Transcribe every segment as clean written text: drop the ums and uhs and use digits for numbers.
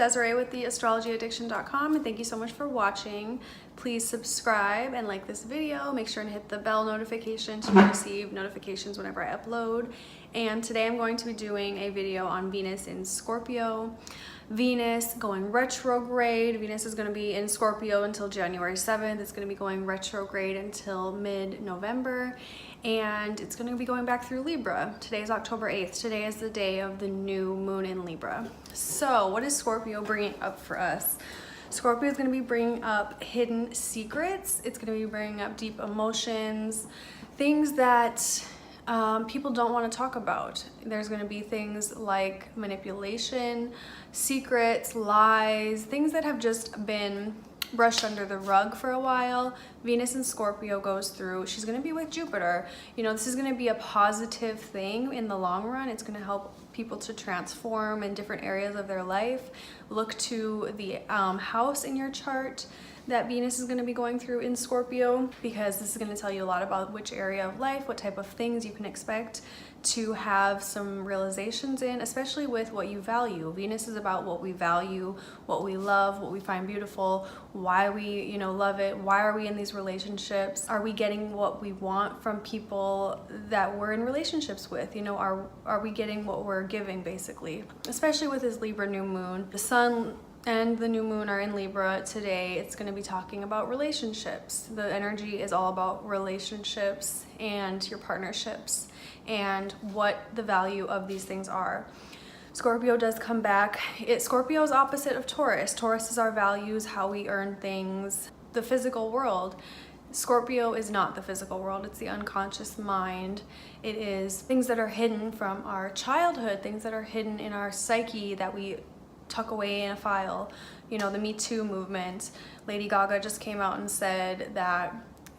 Desiree with the astrologyaddiction.com, and thank you so much for watching. Please subscribe and like this video. Make sure and hit the bell notification to receive notifications whenever I upload. And today I'm going to be doing a video on Venus in Scorpio. Venus going retrograde. Venus is going to be in Scorpio until January 7th. It's going to be going retrograde until mid-November, and it's going to be going back through Libra. Today is October 8th. Today is the day of the new moon in Libra. So what is Scorpio bringing up for us? Scorpio is going to be bringing up hidden secrets. It's going to be bringing up deep emotions, things that people don't want to talk about. There's going to be things like manipulation, secrets, lies, things that have just been brushed under the rug for a while. Venus in Scorpio goes through, she's going to be with Jupiter. You know, this is going to be a positive thing in the long run. It's going to help people to transform in different areas of their life. Look to the house in your chart that Venus is going to be going through in Scorpio, because this is going to tell you a lot about which area of life, what type of things you can expect to have some realizations in, especially with what you value. Venus is about what we value, what we love, what we find beautiful, why we, love it. Why are we in these relationships? Are we getting what we want from people that we're in relationships with? Are we getting what we're giving, basically? Especially with this Libra new moon. The sun and the new moon are in Libra today. It's going to be talking about relationships. The energy is all about relationships and your partnerships and what the value of these things are. Scorpio does come back. Scorpio is opposite of Taurus. Taurus is our values, how we earn things, the physical world. Scorpio is not the physical world. It's the unconscious mind. It is things that are hidden from our childhood, things that are hidden in our psyche that we tuck away in a file. The Me Too movement. Lady Gaga just came out and said that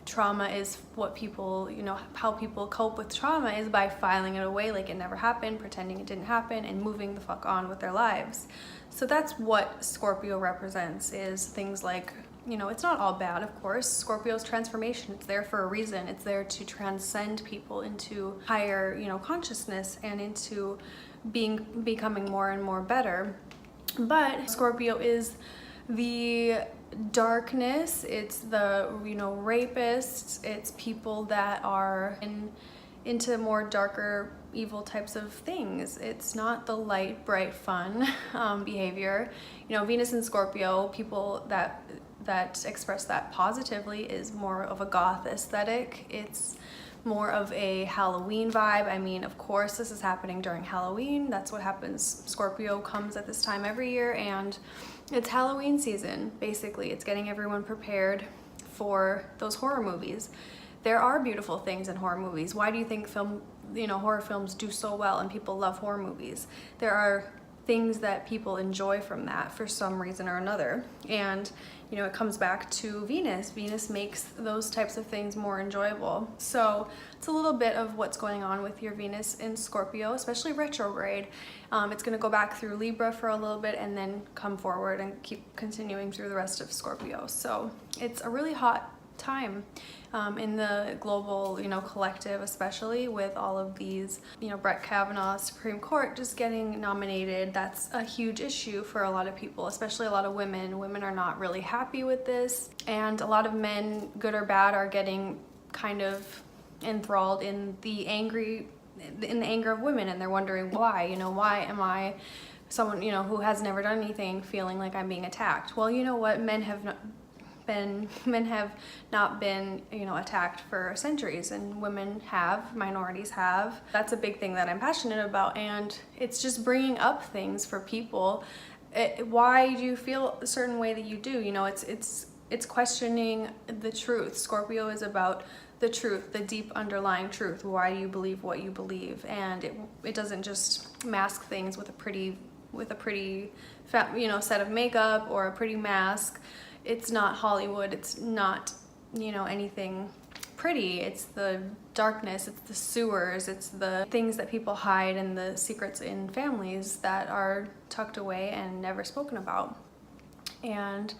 trauma is what people, how people cope with trauma is by filing it away like it never happened, pretending it didn't happen, and moving the fuck on with their lives. So that's what Scorpio represents, is things like, it's not all bad, of course. Scorpio's transformation, it's there for a reason. It's there to transcend people into higher, consciousness and into becoming more and more better. But Scorpio is the darkness. It's the rapists. It's people that are into more darker, evil types of things. It's not the light, bright, fun behavior. Venus in Scorpio, people that express that positively, is more of a goth aesthetic. It's more of a Halloween vibe. I mean, of course, this is happening during Halloween. That's what happens. Scorpio comes at this time every year, and it's Halloween season, basically. It's getting everyone prepared for those horror movies. There are beautiful things in horror movies. Why do you think horror films do so well and people love horror movies? There are things that people enjoy from that for some reason or another. And it comes back to Venus. Venus makes those types of things more enjoyable. So it's a little bit of what's going on with your Venus in Scorpio, especially retrograde. It's going to go back through Libra for a little bit and then come forward and keep continuing through the rest of Scorpio. So it's a really hot time in the global, collective, especially with all of these, Brett Kavanaugh's Supreme Court just getting nominated. That's a huge issue for a lot of people, especially a lot of women. Women are not really happy with this, and a lot of men, good or bad, are getting kind of enthralled in the anger of women, and they're wondering why. Why am I someone, who has never done anything, feeling like I'm being attacked? Well, you know what? Men have not been attacked for centuries, and women have, minorities have. That's a big thing that I'm passionate about, and it's just bringing up things for people. Why do you feel a certain way that you do? It's questioning the truth. Scorpio is about the truth, the deep underlying truth. Why do you believe what you believe? And it doesn't just mask things with a pretty set of makeup or a pretty mask. It's not Hollywood. It's not, anything pretty. It's the darkness. It's the sewers. It's the things that people hide and the secrets in families that are tucked away and never spoken about. And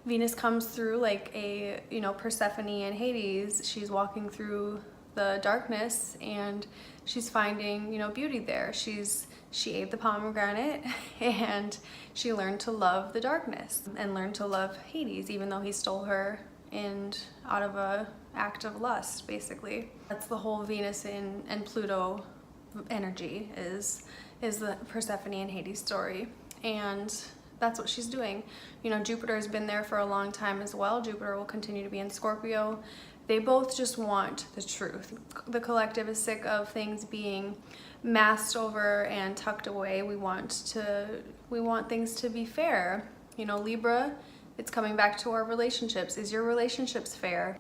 Venus comes through like a, Persephone and Hades. She's walking through the darkness and she's finding, beauty there. She's she ate the pomegranate and she learned to love the darkness and learned to love Hades, even though he stole her and out of a act of lust, basically. That's the whole Venus and Pluto energy is the Persephone and Hades story. And that's what she's doing. You know, Jupiter has been there for a long time as well. Jupiter will continue to be in Scorpio. They both just want the truth. The collective is sick of things being masked over and tucked away. We want things to be fair. You know, Libra, it's coming back to our relationships. Is your relationships fair?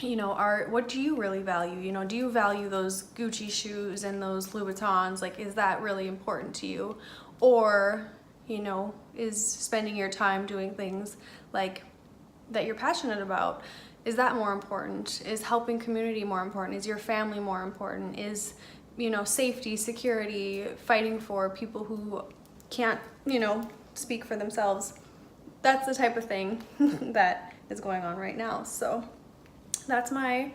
You know, what do you really value? You know, do you value those Gucci shoes and those Louboutins? Like, is that really important to you? Or, you know, is spending your time doing things like that you're passionate about, is that more important? Is helping community more important? Is your family more important? Is, you know, safety, security, fighting for people who can't, you know, speak for themselves? That's the type of thing that is going on right now. So that's my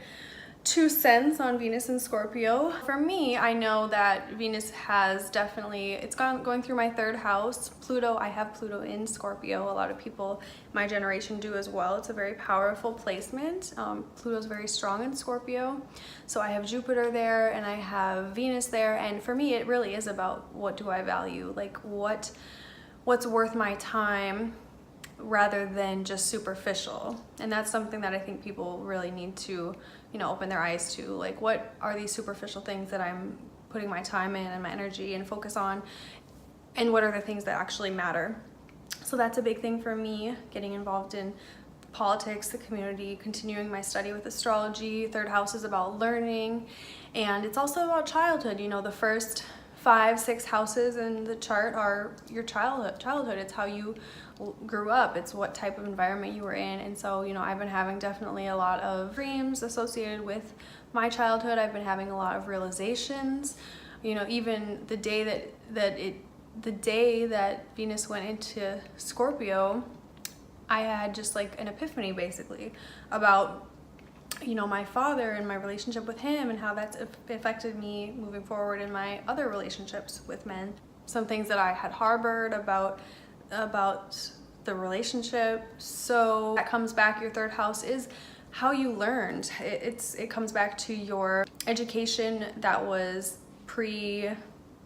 2 cents on Venus and Scorpio. For me, I know that Venus has definitely, it's going through my 3rd house. Pluto, I have Pluto in Scorpio. A lot of people my generation do as well. It's a very powerful placement. Pluto's very strong in Scorpio. So I have Jupiter there and I have Venus there. And for me, it really is about what do I value? Like what's worth my time, rather than just superficial. And that's something that I think people really need to, you know, open their eyes to. Like, what are these superficial things that I'm putting my time in and my energy and focus on, and what are the things that actually matter? So that's a big thing for me, getting involved in politics, the community, continuing my study with astrology. 3rd house is about learning, and it's also about childhood. You know, the first 5, 6 houses in the chart are your childhood. It's how you grew up. It's what type of environment you were in. And so, you know, I've been having definitely a lot of dreams associated with my childhood. I've been having a lot of realizations. You know, even the day that Venus went into Scorpio, I had just like an epiphany basically about, you know, my father and my relationship with him and how that's affected me moving forward in my other relationships with men. Some things that I had harbored about the relationship. So that comes back, your 3rd house is how you learned. It comes back to your education that was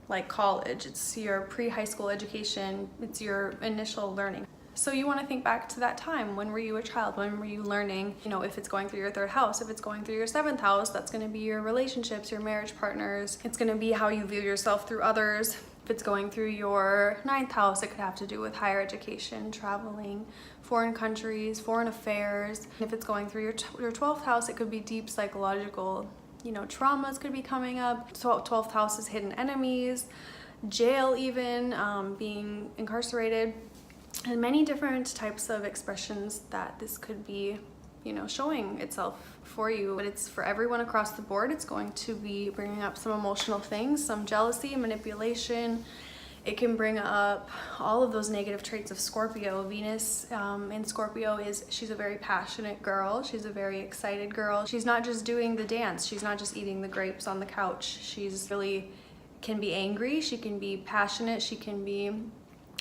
like college. It's your pre-high school education. It's your initial learning. So you want to think back to that time. When were you a child? When were you learning? You know, if it's going through your 3rd house, if it's going through your 7th house, that's going to be your relationships, your marriage partners. It's going to be how you view yourself through others. If it's going through your 9th house, it could have to do with higher education, traveling, foreign countries, foreign affairs. If it's going through your 12th house, it could be deep psychological, you know, traumas could be coming up. So 12th house is hidden enemies, jail even, being incarcerated, and many different types of expressions that this could be, you know, showing itself for you. But it's for everyone across the board. It's going to be bringing up some emotional things, some jealousy, manipulation. It can bring up all of those negative traits of Scorpio. Venus in Scorpio she's a very passionate girl. She's a very excited girl. She's not just doing the dance. She's not just eating the grapes on the couch. She's really can be angry. She can be passionate. She can be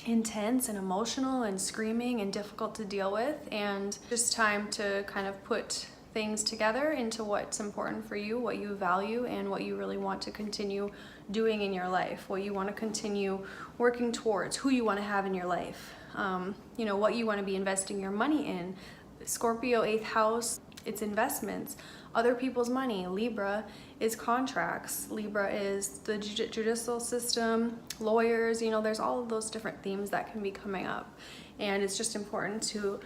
intense and emotional and screaming and difficult to deal with. And just time to kind of put things together into what's important for you, what you value, and what you really want to continue doing in your life, what you want to continue working towards, who you want to have in your life, you know, what you want to be investing your money in. Scorpio 8th house, it's investments, other people's money. Libra is contracts. Libra is the judicial system, lawyers. You know, there's all of those different themes that can be coming up, and it's just important to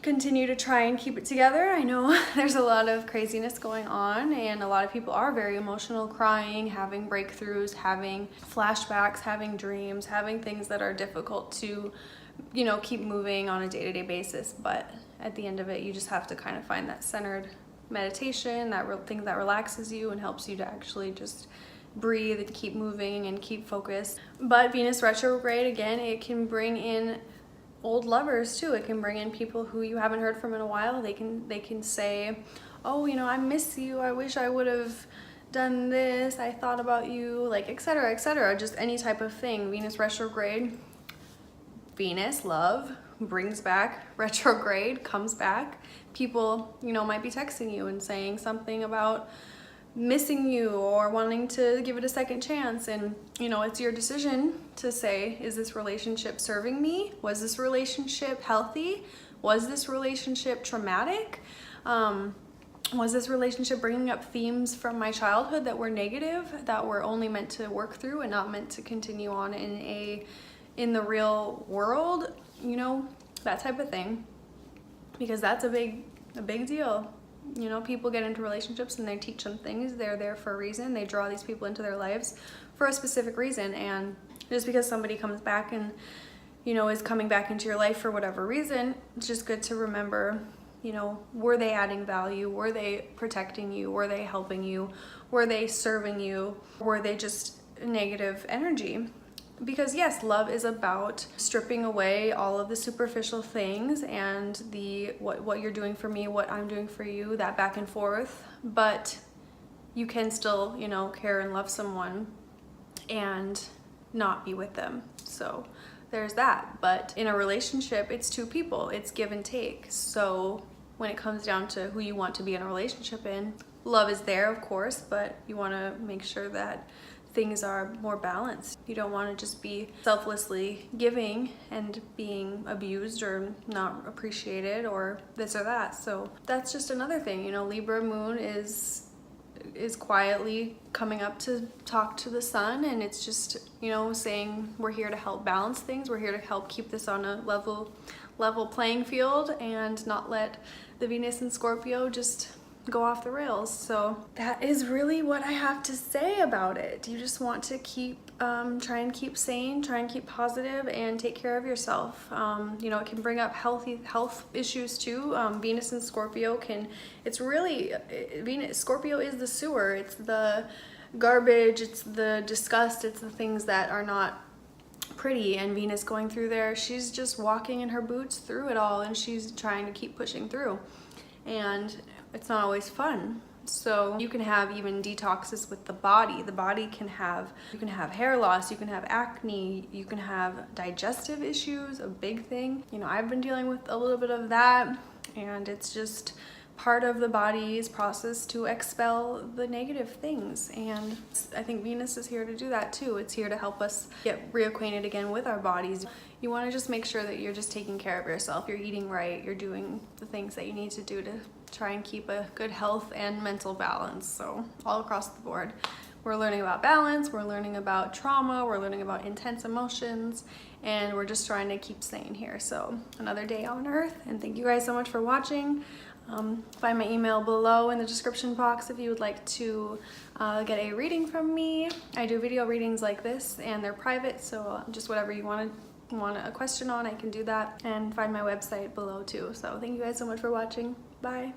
continue to try and keep it together. I know there's a lot of craziness going on, and a lot of people are very emotional, crying, having breakthroughs, having flashbacks, having dreams, having things that are difficult to, you know, keep moving on a day-to-day basis. But at the end of it, you just have to kind of find that centered meditation, that thing that relaxes you and helps you to actually just breathe and keep moving and keep focused. But Venus retrograde, again, it can bring in old lovers too. It can bring in people who you haven't heard from in a while. They can say, oh, you know, I miss you. I wish I would have done this, I thought about you, like etc, etc, just any type of thing. Venus retrograde, Venus, love, brings back, retrograde, comes back. People, you know, might be texting you and saying something about missing you or wanting to give it a second chance, and you know, it's your decision to say, is this relationship serving me? Was this relationship healthy? Was this relationship traumatic? Was this relationship bringing up themes from my childhood that were negative, that were only meant to work through and not meant to continue on in the real world? You know, that type of thing, because that's a big deal. You know, people get into relationships and they teach them things. They're there for a reason. They draw these people into their lives for a specific reason, and just because somebody comes back and, you know, is coming back into your life for whatever reason, it's just good to remember, you know, were they adding value? Were they protecting you? Were they helping you? Were they serving you? Were they just negative energy? Because yes, love is about stripping away all of the superficial things and the what you're doing for me, what I'm doing for you, that back and forth. But you can still, you know, care and love someone and not be with them. So there's that. But in a relationship, it's two people, it's give and take. So when it comes down to who you want to be in a relationship in, love is there, of course, but you want to make sure that things are more balanced. You don't want to just be selflessly giving and being abused or not appreciated or this or that. So that's just another thing, you know, Libra moon is quietly coming up to talk to the sun, and it's just, you know, saying we're here to help balance things. We're here to help keep this on a level playing field and not let the Venus and Scorpio just go off the rails. So that is really what I have to say about it. You just want to try and keep sane, try and keep positive, and take care of yourself. You know, it can bring up health issues too. Venus and Scorpio Scorpio is the sewer. It's the garbage, it's the disgust, it's the things that are not pretty, and Venus going through there, she's just walking in her boots through it all, and she's trying to keep pushing through, and it's not always fun. So you can have even detoxes with the body. The body you can have hair loss, you can have acne, you can have digestive issues, a big thing. You know, I've been dealing with a little bit of that, and it's just part of the body's process to expel the negative things. And I think Venus is here to do that too. It's here to help us get reacquainted again with our bodies. You want to just make sure that you're just taking care of yourself. You're eating right. You're doing the things that you need to do to try and keep a good health and mental balance. So all across the board, we're learning about balance. We're learning about trauma. We're learning about intense emotions, and we're just trying to keep sane here. So another day on Earth, and thank you guys so much for watching. Find my email below in the description box if you would like to get a reading from me. I do video readings like this, and they're private, so just whatever you want a question on, I can do that. And find my website below too. So thank you guys so much for watching. Bye.